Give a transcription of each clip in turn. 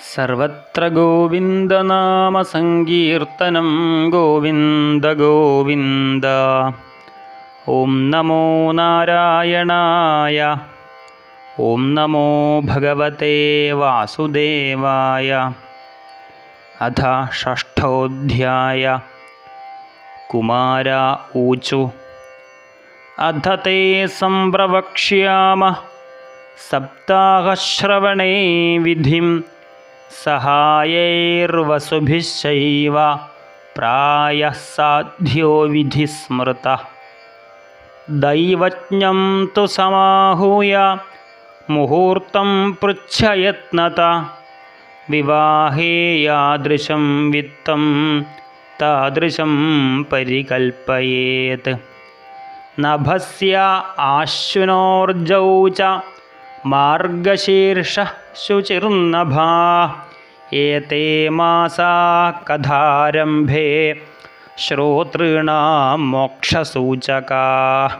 സർവത്ര ഗോവിന്ദനാമസങ്കീർത്തനം ഗോവിന്ദ ഗോവിന്ദ. ഓം നമോ നാരായണായ. ഓം നമോ ഭഗവതേ വാസുദേവായ. അഥ ഷഷ്ഠോധ്യായ. കുമാര ഊചു അഥ തേ സംപ്രവക്ഷ്യാമ സപ്താഹശ്രവണേ വിധിം സഹായൈർവസുഭിശ്ചൈവ പ്രായഃ സാധ്യോ വിധി സ്മൃതഃ. ദൈവജ്ഞം തു സമാഹൂയ മുഹൂർത്തം പൃച്ഛയത്നത. വിവാഹേ യാദൃശം വിത്തം താദൃശം പരികൽപ്പയേത്. നഭസ്യ ആശ്വിനോർജൗ ച മാർഗശീർഷഃ ശുചിർനഭാ. ഏതേ മാസാ കഥാരംഭേ ശ്രോതॄണാം മോക്ഷസൂചകാഃ.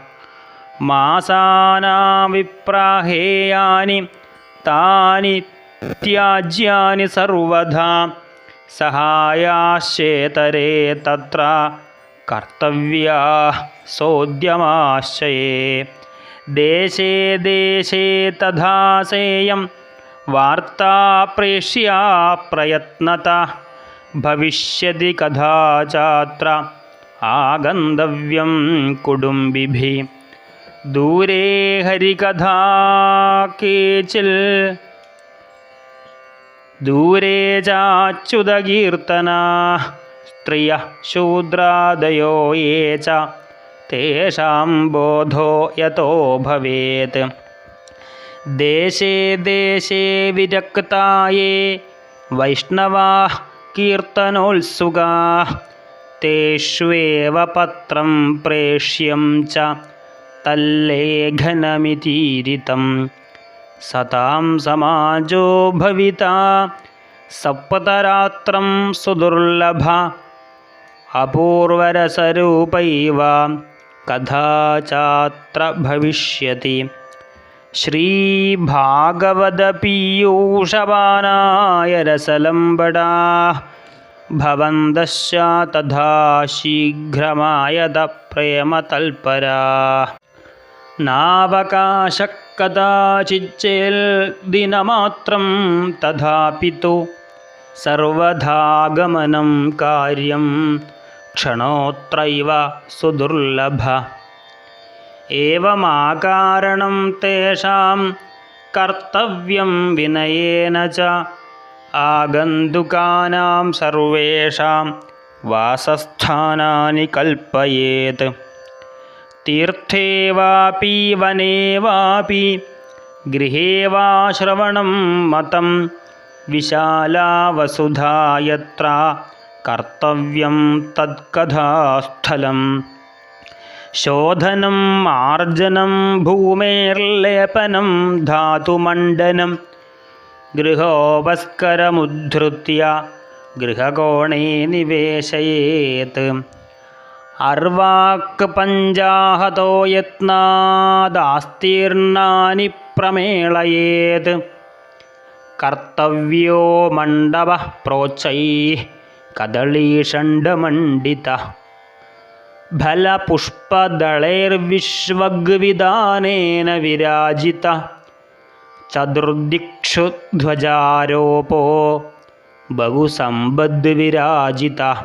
മാസാനാം വിപ്രാഹേയാനി താനി ത്യാജ്യാനി സർവഥാ. സഹായാശ്ചേതരേ തത്ര കർത്തവ്യാഃ സോദ്യമാശ്ചയേ. ദേശേ ദേശേ തഥാ സേയം വാർത്താ പ്രേഷ്യാ പ്രയത്നതഃ. ഭവിഷ്യതി കഥാചാത്ര ആഗന്തവ്യം കുടുംബിഭിः. ദൂരേ ഹരികഥാ കേചിൽ ദൂരേ ചാച്യുതകീർത്തനാഃ. സ്ത്രിയഃ ശൂദ്രാദയോ യേ ച തേഷാം ബോധോ യതോ ഭവേത്. ദേശേ ദേശേ വിരക്താ യേ വൈഷ്ണവാഃ കീർത്തനോത്സുകാഃ. തേഷ്വേവ പത്രം പ്രേഷ്യം ച തല്ലേഖനമിതീരിതം. സതാം സമാജോ ഭവിതാ സപ്തരാത്രം സുദുർലഭ. അപൂർവരസരൂപൈവ കഥാചാത്ര ഭവിഷ്യതി. ശ്രീഭാഗവതപീയൂഷപാനായ രസലംബടാഃ ഭവന്തശ്ച തഥാ ശീഘ്രമായത പ്രേമതൽപരാഃ. നാവകാശഃ കഥാചിച്ചേൽ ദിനമാത്രം തഥാപി തു സർവഥാഗമനം കാര്യം ക്ഷണോത്രൈവ സുദുർലഭ. ഏവമാകാരണം തേഷാം കർത്തവ്യം വിനയേന ച. ആഗന്തുകാനാം സർവേഷാം വാസസ്ഥാനാനി കൽപ്പയേത്. തീർത്ഥേ വാപി വനേ വാപി ഗൃഹേ വാ ശ്രവണം മതം. വിശാലാ വസുധാ യത്ര കർത്തവ്യം തത്കഥാസ്ഥലം. ശോധനം മാർജനം ഭൂമേർലേപനം ധാതുമണ്ഡനം. ഗൃഹോപസ്കരമുദ്ധൃത്യ ഗൃഹകോണേ നിവേശയേത്. അർവാക് പഞ്ചാഹതോ യത്നാദാസ്തീർണാനി പ്രമേളയേത്. കർത്തവ്യോ മണ്ഡപഃ പ്രോച്ഛൈഃ കദളീഷണ്ഡമണ്ഡിതഃ. ഫലപുഷ്പദളൈർവിശ്വഗ്വിധാനേന വിരാജിതഃ. ചതുർദിക്ഷു ധ്വജാരോപോ ബഹുസമ്പദ്വിരാജിതഃ.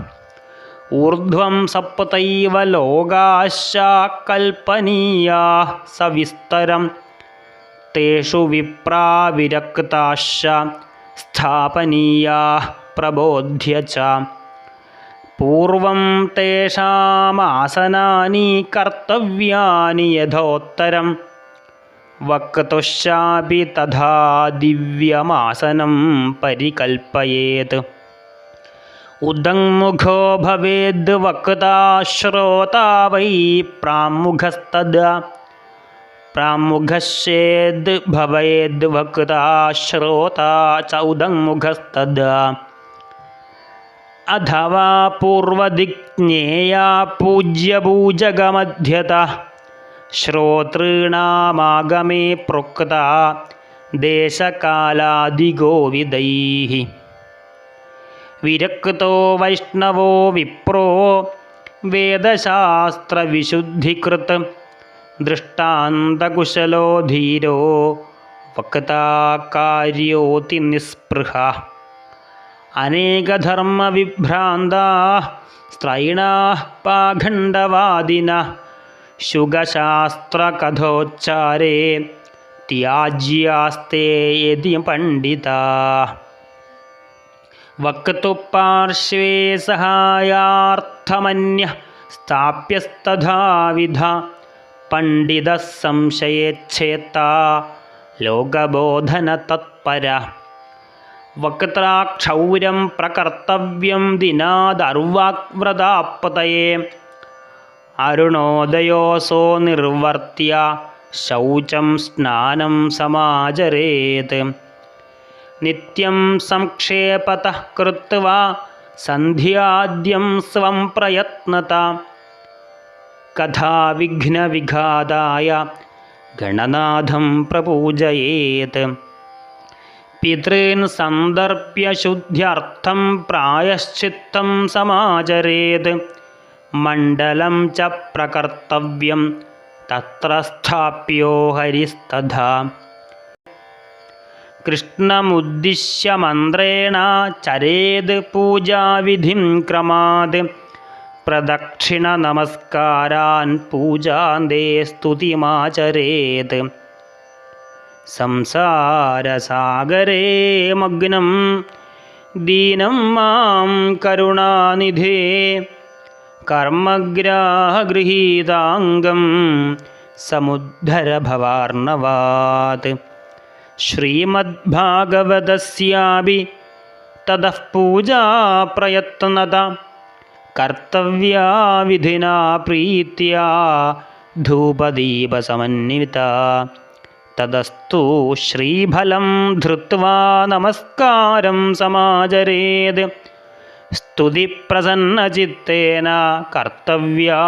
ഊർധ്വം സപ്തൈവ ലോകാശ്ച കൽപ്പനീയാഃ സവിസ്തരം. തേഷു വിപ്രാ വിരക്താശ്ച സ്ഥാപനീയാഃ പ്രബോധ്യ ച. പൂർവം തേഷാമാസനാനി കർത്തവ്യാനി യഥോത്തരം. വക്തുശ്ചാപി തഥാ ദിവ്യമാസനം പരികൽപ്പയേത്. ഉദങ്മുഖോ ഭവേദ് വക്താ ശ്രോതാ വൈ പ്രാമുഖസ്തദാ. പ്രാമുഖശ്ചേദ് ഭവേദ് വക്താ ശ്രോതാ ച ഉദങ്മുഖസ്തദാ. അഥവാ പൂർവദിജ്ഞേയാ പൂജ്യപൂജകമധ്യതഃ. ശ്രോതॄണാമാഗമേ പ്രോക്താ ദേശകാലാദിഗോവിദൈഃ വിരക്തോ വൈഷ്ണവോ വിപ്രോ വേദശാസ്ത്രവിശുദ്ധികൃത് ദൃഷ്ടാന്തകുശലോ ധീരോ വക്താ കാര്യോതി നിസ്പൃഹഃ അനേകധർമ്മവിഭ്രാന്താഃ സ്ത്രൈണാഃ പാഖണ്ഡവാദിനഃ ശുഗശാസ്ത്രകഥോച്ചാരേ ത്യാജ്യാസ്തേ യതി പണ്ഡിതാഃ വക്തുപാർശ്വേ സഹായാർത്ഥമന്യഃ സ്ഥാപ്യസ്തഥാവിധ പണ്ഡിതഃ സംശയേച്ഛേത്താ ലോകബോധനതത്പരഃ വക്ത്രാക്ഷൗര്യം പ്രകർത്തവ്യം ദിനാദർവാക്വ്രതാപതയേ അരുണോദയോസോ നിർവർത്തിയ ശൗചം സ്നാനം സമാചരേത് നിത്യം സംക്ഷേപതഃ കൃത്വാ സന്ധ്യാദ്യം സ്വം പ്രയത്നതാ കഥാവിഘ്നവിഘാതായ ഗണനാഥം പ്രപൂജയേത് പിതॄൻ സന്ദർഭ്യ ശുദ്ധ്യർത്ഥം പ്രായശ്ചിത്തം സമാചരേത് മണ്ഡലം ച പ്രകർത്തവ്യം തത്ര സ്ഥാപ്യോ ഹരിസ്തഥാ കൃഷ്ണമുദ്ദിശ്യ മന്ത്രേണ ചരേത് പൂജാവിധിം ക്രമാത് പ്രദക്ഷിണ നമസ്കാരാൻ പൂജാന്തേ സ്തുതിമാചരേത് സംസാരസാഗരേ മഗ്നം ദീനം മാം കരുണാനിധേ കർമ്മഗ്രാഹഗൃഹീതാംഗം സമുദ്ധര ഭവാർണവാത് ശ്രീമദ്ഭാഗവതസ്യാപി തതഃ പൂജാ പ്രയത്നത കർത്തവ്യാ വിധിനാ പ്രീത്യാ ധൂപദീപസമന്വിതാ തതസ്തു ശ്രീഫലം ധൃത്വാ നമസ്കാരം സമാചരേത് സ്തുതിപ്രസന്നചിത്തേന കർത്തവ്യാ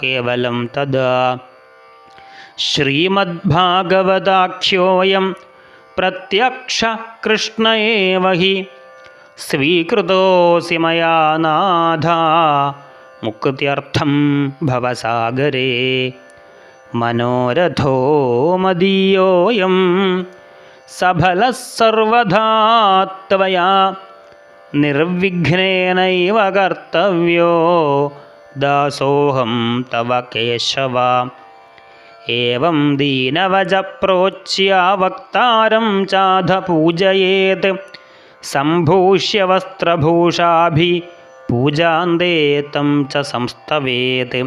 കേവലം തദാ ശ്രീമദ്ഭാഗവതാഖ്യോയം പ്രത്യക്ഷ കൃഷ്ണ ഏവ ഹി സ്വീകൃതോऽസി മയാ നാഥ മുക്ത്യർത്ഥം ഭവസാഗരേ മനോരഥോ മദീയോയം സഫലഃ സർവഥാ ത്വയാ നിർവിഘ്നേനൈവ കർത്തവ്യോ ദാസോഹം തവ കേശവ ഏവം ദീനവച പ്രോച്യ വക്താരം ചാധ പൂജയേത് സംഭൂഷ്യ വസ്ത്രഭൂഷാഭി പൂജാന്തേ തം ച സംസ്തവേത്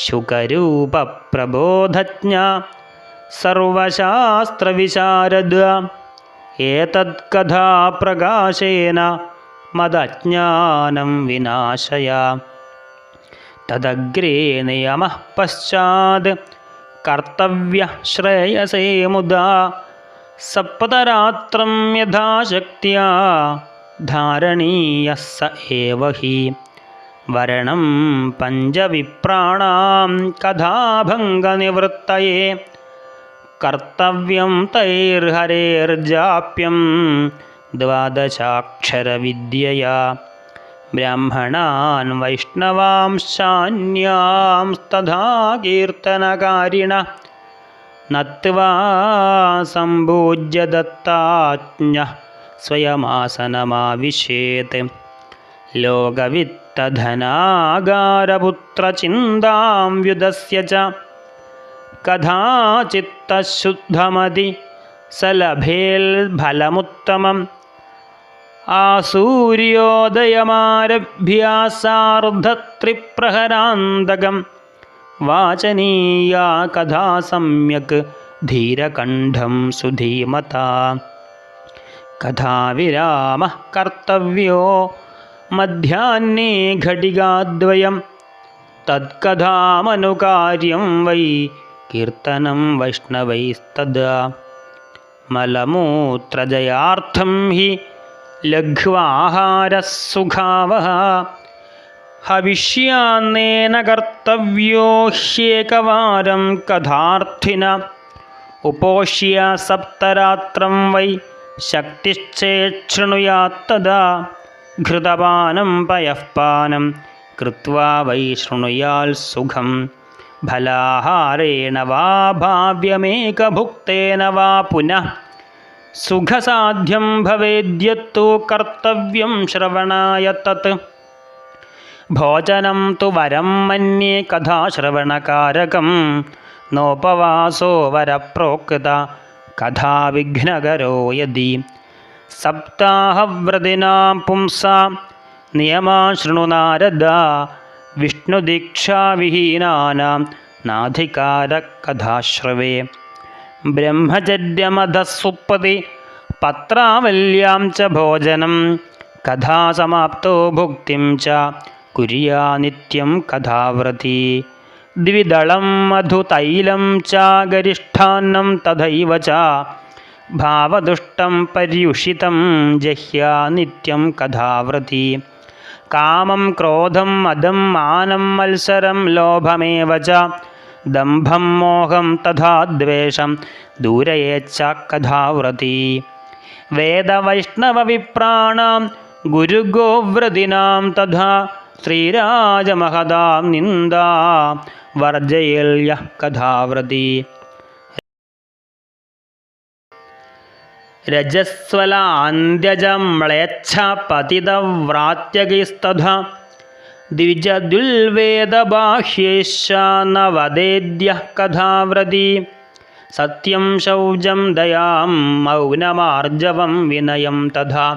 ശുകരൂപപ്രബോധജ്ഞ സർവശാസ്ത്രവിശാരദ ഏതത്കഥാപ്രകാശേന മദജ്ഞാനം വിനാശയ തദഗ്രേ നിയമഃ പശ്ചാത് കർത്തവ്യഃ ശ്രേയസേ മുദാ സപ്തരാത്രം യഥാശക്ത്യാ ധാരണീയഃ സ ഏവ ഹി വരണം പഞ്ചവിപ്രാണാം കഥാഭംഗനിവൃത്തയേ കർത്തവ്യം തൈർഹരേർജാപ്യം ദ്വാദശാക്ഷരവിദ്യയാ ബ്രാഹ്മണാൻ വൈഷ്ണവാംശ്ചാന്യാംസ്തഥാ കീർത്തനകാരിണഃ നത്വാ സംഭൂജ്യ ദത്താജ്ഞഃ സ്വയമാസനമാവിശേത് ലോകവിത്തധനാഗാരപുത്രചിന്താം വ്യുദസ്യ ച കഥാചിത്തശുദ്ധമതി സലഭേൽഫലമുത്തമം ആസൂര്യോദയമാരഭ്യാസാർദ്ധത്രിപ്രഹരാന്തകം വാചനീയാ കഥാ സമ്യക് ധീരകണ്ഠം സുധീമതാ കഥാവിരാമഃ കർത്തവ്യോ മധ്യാഹ്നേ ഘടികാദ്വയം തത്കഥാമനുകാര്യം വൈ കീർത്തനം വൈഷ്ണവൈസ്തദാ മലമൂത്രജയാർത്ഥം ഹി ലഘ്വാഹാരഃ സുഖാവഹ ഹവിഷ്യാന്നേന കർത്തവ്യോ ഹ്യേകവാരം കഥാർത്ഥിന उपोष्य सप्तरात्रं वै शक्तिश्चेच्छृणुयात्तदा घृतपानं पयःपानं कृत्वा वै शृणुयात् सुखं फलाहारेण वा भाव्यमेकभुक्तेन वा पुनः सुखसाध्यं भवेद्यत्तु कर्तव्यं श्रवणाय तत् भोजनं तु वरं मन्ये कथाश्रवणकारकं नोपवासो वरप्रोक्ता कथा विघ्नकरो यदि सप्ताहव्रतिनां पुंसां नियमान् शृणु नारद विष्णुदीक्षाविहीनानां नाधिकारकथाश्रवे ब्रह्मचर्यमधःसुप्पति पत्रावल्यां च भोजनं कथासमाप्तो भुक्तिं च कुर्या नित्यं कथाव्रती द्विदलं मधुतैलं च गरिष्ठान्नं तथैव च भावदुष्टं पर्युषितं जह्या नित्यं कथाव्रती कामं क्रोधं मदं मानं मत्सरं लोभमेव च दम्भं मोहं तथा द्वेषं दूरयेच्च कथाव्रती वेदवैष्णवविप्राणां गुरुगोव्रतीनां तथा श्रीराजमहदां निन्दा वर्जयेल्यः कथाव्रती रजस्वलान्द्यजम्लेच्छपतितव्रात्यगैस्तथा द्विजदुल्वेदबाह्यैश्च न वदेद्यः कथाव्रती सत्यं शौचं दयां मौनमार्जवं विनयं तथा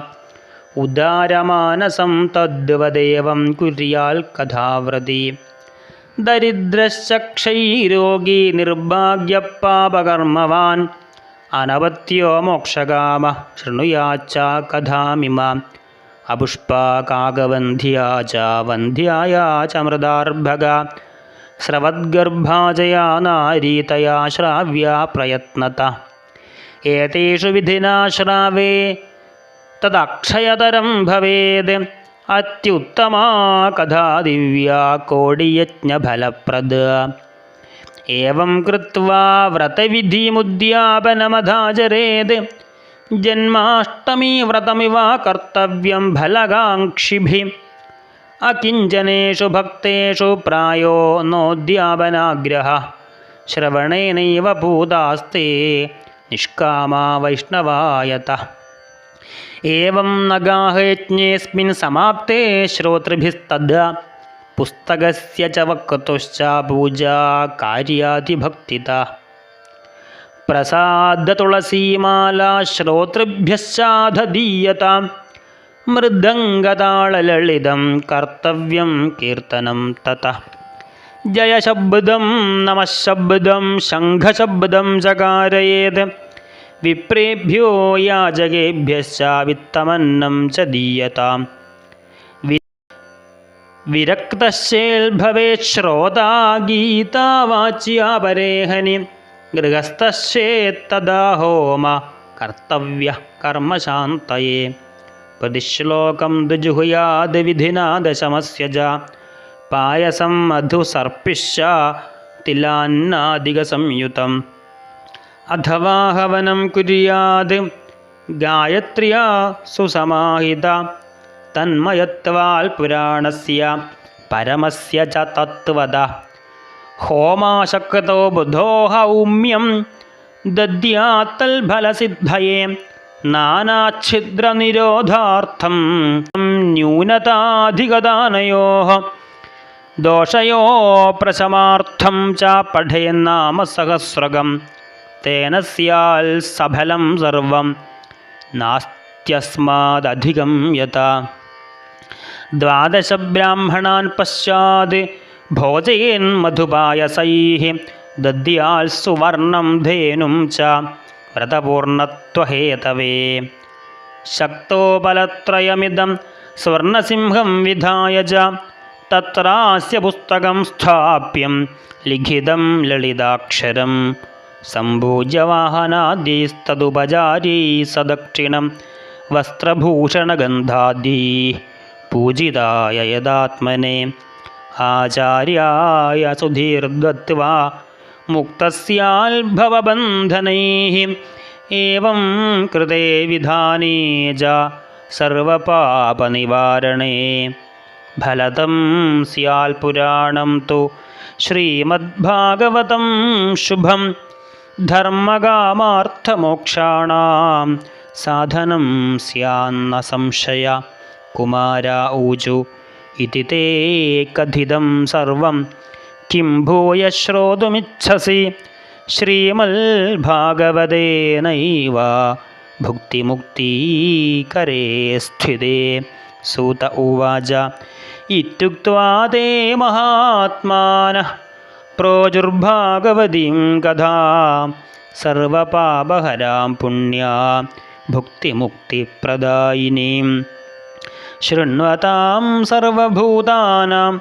उदारमानसं तद्वदेवं कुर्यात् कथाव्रती दरिद्रश्चक्षैरोगी निर्भाग्यपापकर्मवान् अनवत्यो मोक्षकामः शृणुयाच्च कथामिमाम् अपुष्पा काकवन्ध्या च वन्ध्याया च मृदार्भगा स्रवद्गर्भाजया नारीतया श्राव्या प्रयत्नता एतेषु विधिना श्रावे तदक्षयतरं भवेद् अत्युत्तमा कथा दिव्या कोटियज्ञफलप्रदा एवं कृत्वा व्रतविधिमुद्यापनमधाचरेत् जन्माष्टमी व्रतमिव कर्तव्यं फलकाङ्क्षिभिः अकिञ्चनेषु भक्तेषु प्रायो नोद्यापनाग्रहः श्रवणेनैव पूतास्ते निष्कामा वैष्णवायतः एवं नगाहयज्ञेऽस्मिन् समाप्ते श्रोतृभिस्तदा पुस्तकस्य च वक्तुश्च पूजा कार्यातिभक्तिता प्रसादतुलसीमाला श्रोतृभ्यश्चाधदीयतां मृदङ्गताळललितं कर्तव्यं कीर्तनं ततः जयशब्दं नमः शब्दं शङ्खशब्दं चकारयेत् विप्रेभ्यो याजकेभ्यश्च वित्तमन्नं च दीयताम् विरक्तश्चेल्भवेत् श्रोता गीतावाच्या परेहनि गृहस्थश्चेत्तदा होम कर्तव्यः कर्मशान्तये प्रतिश्लोकं दुजुहुयाद् विधिना दशमस्य च पायसं मधुसर्पिश्च तिलान्नादिकसंयुतम् अथवा हवनं कुर्याद् गायत्र्या सुसमाहिता तन्मयत्वाल्पुराणस्य परमस्य च तत्त्वतः होमाशक्तो बुधो हौम्यं दद्यात्तल्फलसिद्धये नानाच्छिद्रनिरोधार्थं न्यूनताधिकदानयोः दोषयोः प्रशमार्थं च पठेन्नाम सहस्रकं तेन स्यात् सफलं सर्वं नास्त्यस्मादधिकं यथा द्वादश ब्राह्मणान् पश्चात् भोजयेन्मधुपायसैः दद्यात् सुवर्णं धेनुं च व्रतपूर्णत्वहेतवे शक्तोपलत्रयमिदं स्वर्णसिंहं विधाय च तत्रास्य पुस्तकं स्थाप्यं लिखितं ललिताक्षरं सम्भूज्य वाहनादिस्तदुपचारी सदक्षिणं वस्त्रभूषणगन्धादिः पूजिताय यदात्मने आचार्याय सुधीर्दत्वा മുക്തസ്യാൽ ഭവബന്ധനൈഃ ഏവം കൃതേ വിധാനേ ച സർവപാപനിവാരണേ ഫലദം സ്യാൽ പുരാണം തു ശ്രീമദ്ഭാഗവതം ശുഭം ധർമ്മകാമാർത്ഥമോക്ഷാണാം സാധനം സ്യാന്ന സംശയ കുമാര ഊചു ഇതി തേ കഥിതം സർവം കിം ഭൂയ ശ്രോതുമിച്ഛസി ശ്രീമദ്ഭാഗവതേനൈവ ഭുക്തിമുക്തീകരേ സ്ഥിതേ സൂത ഉവാച ഇത്യുക്ത്വാ തേ മഹാത്മാനഃ പ്രോജുർഭാഗവതീം കഥാം സർവപാപഹരാം പുണ്യാം ഭുക്തിമുക്തിപ്രദായിനീം ശൃണ്വതാം സർവഭൂതാനാം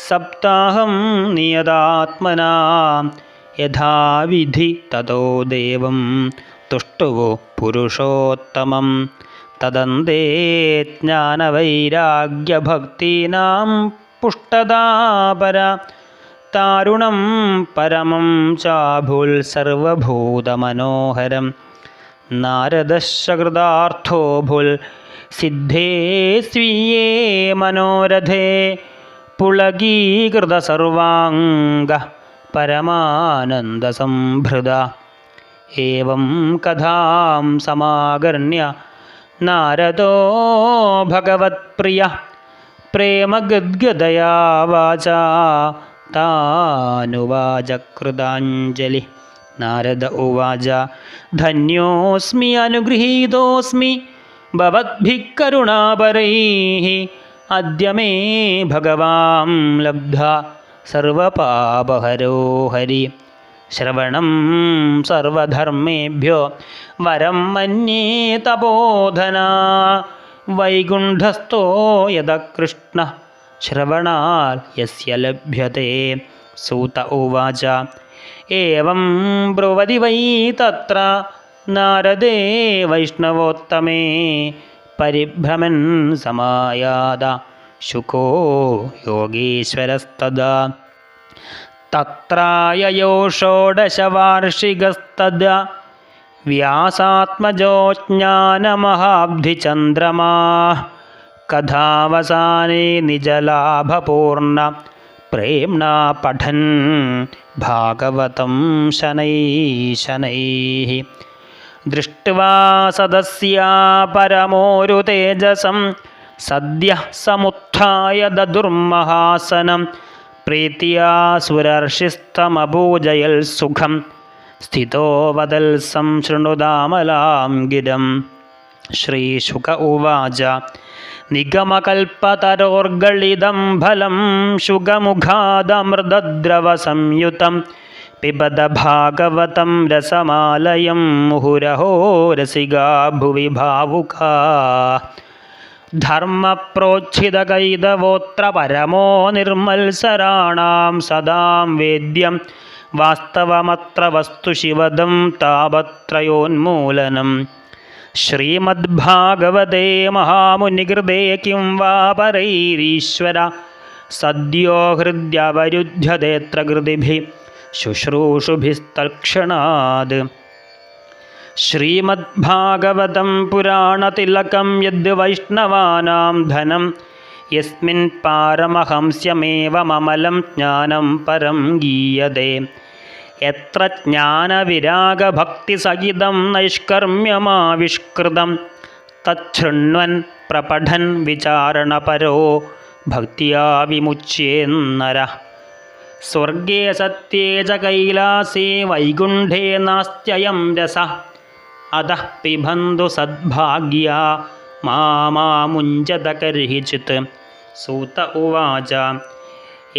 സപ്താഹം നിയതാത്മനാ യഥാവിധി തതോ ദേവം തുഷ്ടുവോ പുരുഷോത്തമം തദന്തേ ജ്ഞാനവൈരാഗ്യഭക്തീനാം പുഷ്ടതാപര താരുണം പരമം ചാഭുൽ സർവഭൂതമനോഹരം നാരദശകൃതാർത്ഥോ ഭുൽ സിദ്ധേ സ്वीये മനോരഥേ പുളകീകൃതസർവാംഗ പരമാനന്ദസംഭൃത ഏവം കഥാം സമാകർണ്യ നാരദോ ഭഗവത്പ്രിയ പ്രേമഗദ്ഗദയാ വാചാ താനുവാച കൃതാഞ്ജലി നാരദ ഉവാച ധന്യോസ്മി അനുഗൃഹീതോസ്മി ഭവദ്ഭിഃ കരുണാപരൈഃ അദ്യ മേ ഭഗവാൻ ലബ്ധ്വാ സർവപാപഹരോ ഹരി ശ്രവണം സർവധർമ്മേഭ്യോ വരം മന്യേ തപോധനാ വൈകുണ്ഠസ്ഥോ യദ കൃഷ്ണ ശ്രവണാൽ യസ്യ ലഭ്യത്തെ സൂത ഉവാച ഏവം ബ്രുവതി വൈ തത്ര നാരദേ വൈഷ്ണവോത്തമേ പരിഭ്രമൻ സമായാത ശുകോ യോഗീശ്വരസ്തദാ തത്രായയോ ഷോഡശവാർഷികസ്തദാ വ്യാസാത്മജോ ജ്ഞാനമഹാബ്ധിചന്ദ്രമാ കഥാവസാനേ നിജലാഭപൂർണ പ്രേംണാ പഠൻ ഭാഗവതം ശനൈഃ ദൃഷ്ട്വാ സദസ്യാ പരമോരു തേജസം സദ്യഃ സമുത്ഥായ ദദുർമഹാസനം പ്രീത്യാ സുരർഷിസ്തമപൂജയൽ സുഖം സ്ഥിതോ വദൽസം ശൃണുതാമലാം ഗിരം ശ്രീശുക ഉവാച നിഗമകൽപ്പതരോർഗളിതം ഫലം ശുഗമുഖാദമൃതദ്രവസംയുതം പിബത ഭാഗവതം രസമാലയം മുഹുരഹോ രസികാ ഭുവി ഭാവുകാ ധർമ്മപ്രോച്ഛിതകൈതവോത്ര പരമോ നിർമത്സരാണാം സദാം വേദ്യം വാസ്തവമത്ര വസ്തു ശിവദം താപത്രയോന്മൂലനം ശ്രീമദ്ഭാഗവതേ മഹാമുനികൃതേ കിം വാ പരൈരീശ്വര സദ്യോ ഹൃദ്യവരുധ്യതേത്ര കൃതിഭിः ശുശ്രൂഷുഭിസ്തൽക്ഷണാത് ശ്രീമദ്ഭാഗവതം പുരാണതിലകം യദ് വൈഷ്ണവാനാം ധനം യസ്മിൻ പാരമഹംസ്യമേവമമലം ജ്ഞാനം പരം ഗീയതേ യത്ര ജ്ഞാനവിരാഗഭക്തിസഹിതം നൈഷ്കർമ്മ്യമാവിഷ്കൃതം തച്ഛൃണ്വൻ പ്രപഠൻ വിചാരണപരോ ഭക്തിയാ വിമുച്യേന്നരഃ സ്വർഗേ സത്യേ ച കൈലാസേ വൈകുണ്ഠേ നാസ്ത്യയം രസഃ അതഃ പിബന്തു സദ്ഭാഗ്യാ മാമുഞ്ചത കർഹിചിത് സൂത ഉവാച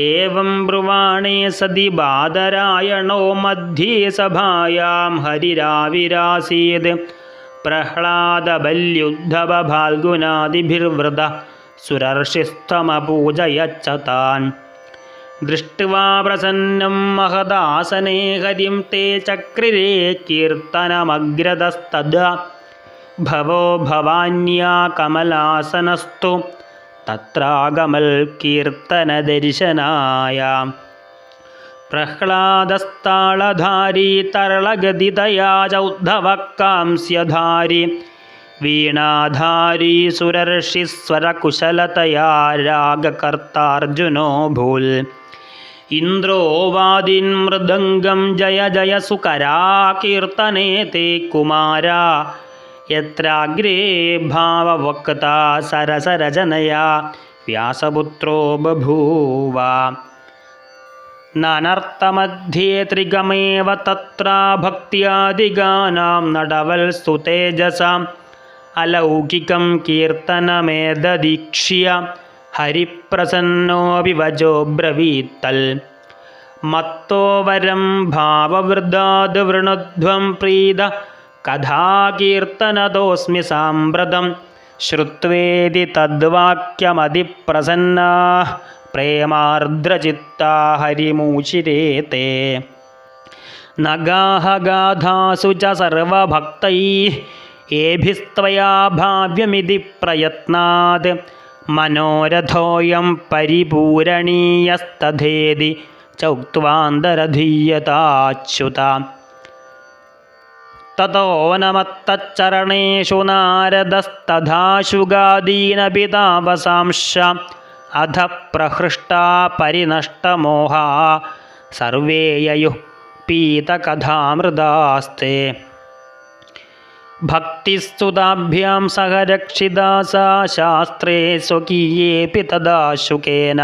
ഏവം ബ്രുവാണേ സതി ബാദരായണോ മധ്യേ സഭായാം ഹരിരാവിരാസീത് പ്രഹ്ലാദബല്യുദ്ധവ ഫാൽഗുനാദിഭിർവൃത സുരർഷിസ്തമപൂജയച്ച താൻ ദൃഷ്ട്വാ പ്രസന്നം മഹദാസനേ ഹരിം തേ ചക്രിരേ കീർത്തനമഗ്രതസ്തദാ ഭവോ ഭവാന്യാ കമലാസനസ്തു തത്രാഗമൽ കീർത്തനദർശനായ പ്രഹ്ലാദസ്താളധാരി തരളഗതിതയാ ചൗദ്ധവക്കാംസ്യധാരി വീണാധാരി സുരർഷിസ്വരകുശലതയാ രാഗകർത്താർജുനോ ഭൂൽ ഇന്ദ്രോ വാദിൻ മൃദംഗം ജയ ജയ സുകരാകീർത്തനേ തേ കുമാരാ യത്രാഗ്രേ ഭാവവക്താ സരസരചനയാ വ്യാസപുത്രോ ബഭൂവ നനർത്തമധ്യേ ത്രിഗമേവ തത്ര ഭക്ത്യാദിഗാനാം നടവൽ സുതേജസാം അലൗകികം കീർത്തനമേതദീക്ഷ്യ ഹരിപ്രസന്നോപി വചോ ബ്രവീത്തൽ മത്തോ വരം ഭാവവൃദ്ധാദ് വൃണധ്വം പ്രീത കഥാകീർത്തനതോസ്മി സാമ്പ്രതം ശ്രുത്വേതി തദ്വാക്യമതിപ്രസന്നാ പ്രേമാർദ്രചിത്താ ഹരിമൂചിരേ തേ നഗാഹഗാധാസു ച സർവഭക്തൈഃ ഏഭിസ്ത്വയാ ഭാവ്യമിതി പ്രയത്നാത് മനോരഥോയം പരിപൂരണീയസ്തഥേതി ചൗക്ത്വാന്തരധീയതാച്യുത തതോ നമത്തച്ചരണേഷു നാരദസ്തഥാശുഗാദീനപി താപസാംശ അധ പ്രഹൃഷ്ടാ പരിനഷ്ടമോഹാ സർവേ യയുഃ പീതകഥാമൃതാസ്തേ ഭക്തിസ്തുതാഭ്യാം സഹ രക്ഷിതാ സാ ശാസ്ത്രേ സ്വകീയേപി തദാ ശുകേന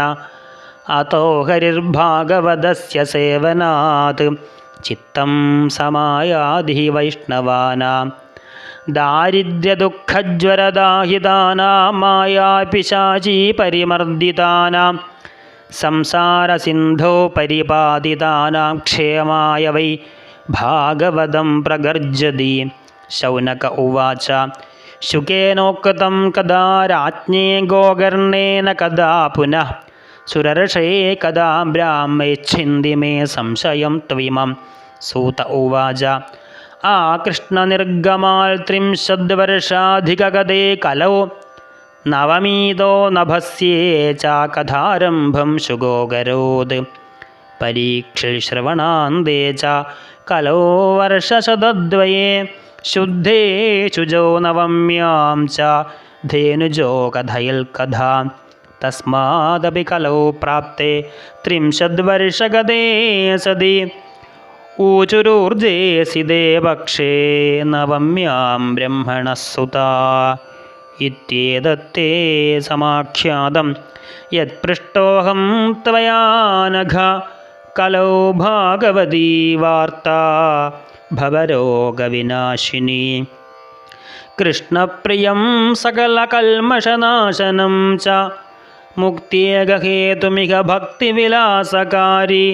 അതോ ഹരിർഭാഗവതസ്യ സേവനാത് ചിത്തം സമായാധി വൈഷ്ണവാനാം ദാരിദ്ര്യദുഃഖജ്വരദാഹിതാനാം മായാപിശാചീ പരിമർദിതാനാം സംസാരസിന്ധോ പരിപാദിതാനാം ക്ഷേമായ വൈ ഭാഗവതം പ്രഗർജതി ശൗനക ഉവാച ശുകേനോക്തം കദാ രാജ്ഞേ ഗോകർണേന കദാ പുനഃ സുരർഷേ കദാ ബ്രാഹ്മേച്ഛിന്തി മേ സംശയം ത്വിമം സൂത ഉവാച ആകൃഷ്ണനിർഗമാൽ ത്രിംശദ്വർഷാധികഗതേ കലോ നവമീതോ നഭസ്യേ ച കഥാരംഭം ശുഗോകരോത് പരീക്ഷിശ്രവണാന്തേ ച കലോ വർഷശതദ്വയേ ശുദ്ധേ ശുചോ നവമ്യാം ച ധേനുജോ കഥയിൽ കഥാ തസ്മാദപി കലോ പ്രാപ്തേ ത്രിംശദ്വർഷഗതേ സതി ഊചുരൂർജേസി ദേവക്ഷേ നവമ്യാം ബ്രഹ്മണഃ സുതാ ഇത്യേതത്തേ സമാഖ്യാതം യത്പൃഷ്ടോഹം ത്വയാ നഘ കലോ ഭാഗവതീ വാർത്താ ഭവരോഗവിനാശിനി കൃഷ്ണപ്രിയം സകലകൽമഷനാശനം ച മുക്തിയേകഹേതുമിഹ ഭക്തിവിലാസകാരി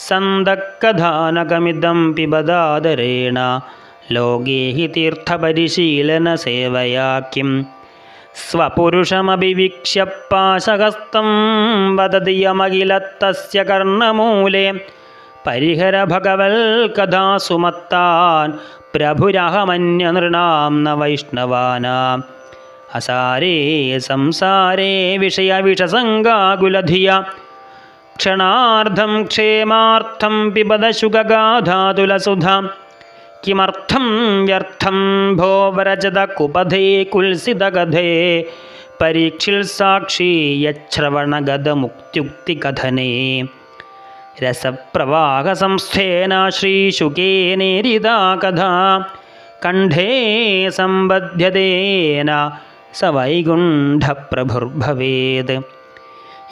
സന്തക്കഥാനകമിദം പിബദാദരേണ ലോകേ ഹി തീർത്ഥപരിശീലനസേവയാ കിം സ്വപുരുഷമഭിവീക്ഷ്യ പാശഹസ്തം വദതി യമഖിലത്തസ്യ കർണമൂലേ പരിഹര ഭഗവൽകഥാസുമത്താൻ പ്രഭുരഹമന്യനൃണാം ന വൈഷ്ണവാനാം അസാരേ സംസാരേ വിഷയവിഷസംഗാകുലധിയ ക്ഷണാർദ്ധം ക്ഷേമാർത്ഥം പിബത ശുഗഗാധാതുലസുധാം കിമർത്ഥം വ്യർത്ഥം ഭോ വ്രജത കുപധേ കുൽസിതഗധേ പരീക്ഷിൽ സാക്ഷി യശ്രവണഗതമുക്ത്യുക്തികഥനേ രസപ്രവാഹസംസ്ഥേന ശ്രീശുകേനേരിതാ കഥാ കണ്ഠേ സംബധ്യതേന സ വൈകുണ്ഠപ്രഭുർഭവേത്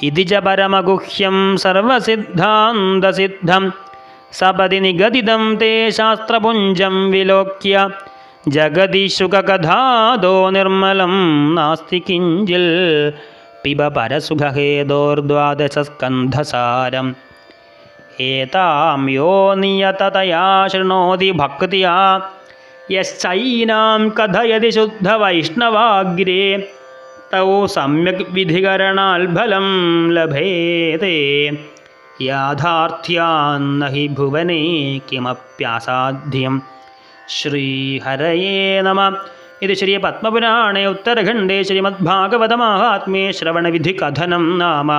ഇതി ച പരമഗുഹ്യം സർവസിദ്ധാന്തസിദ്ധം സപദി നിഗദിതം തേ ശാസ്ത്രപുഞ്ചം വിലോക്യ ജഗതി ശുകകഥാദോ നിർമ്മലം നാസ്തി കിഞ്ചിൽ പിബ പരസുഖഹേതോർദ്വാദശസ്കന്ധസാരം ഏതാം യോ നിയതതയാ ശൃണോതി ഭക്തിയാ യശ്ചൈനാം കഥയതി ശുദ്ധവൈഷ്ണവാഗ്രേ തൗ സമ്യക് വിധികരണാൽ ഫലം ലഭേതേ യാഥാർത്ഥ്യാന്ന ഹി ഭുവനേ കിമപ്യാസാധ്യം ശ്രീഹരയേ നമഃ. ഇത് ശ്രീ പത്മപുരാണേ ഉത്തരഖണ്ഡേ ശ്രീമദ്ഭാഗവതമാഹാത്മ്യേ ശ്രവണവിധികഥനം നാമ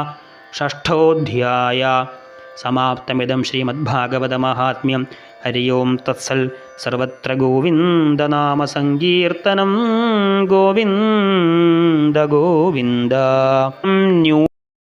ഷഷ്ഠോധ്യായ. समाप्तमिदं श्रीमद्भागवतमाहात्म्यं। हरि ओं तत्सत्। सर्वत्र गोविन्दनामसङ्कीर्तनं गोविन्द गोविन्द।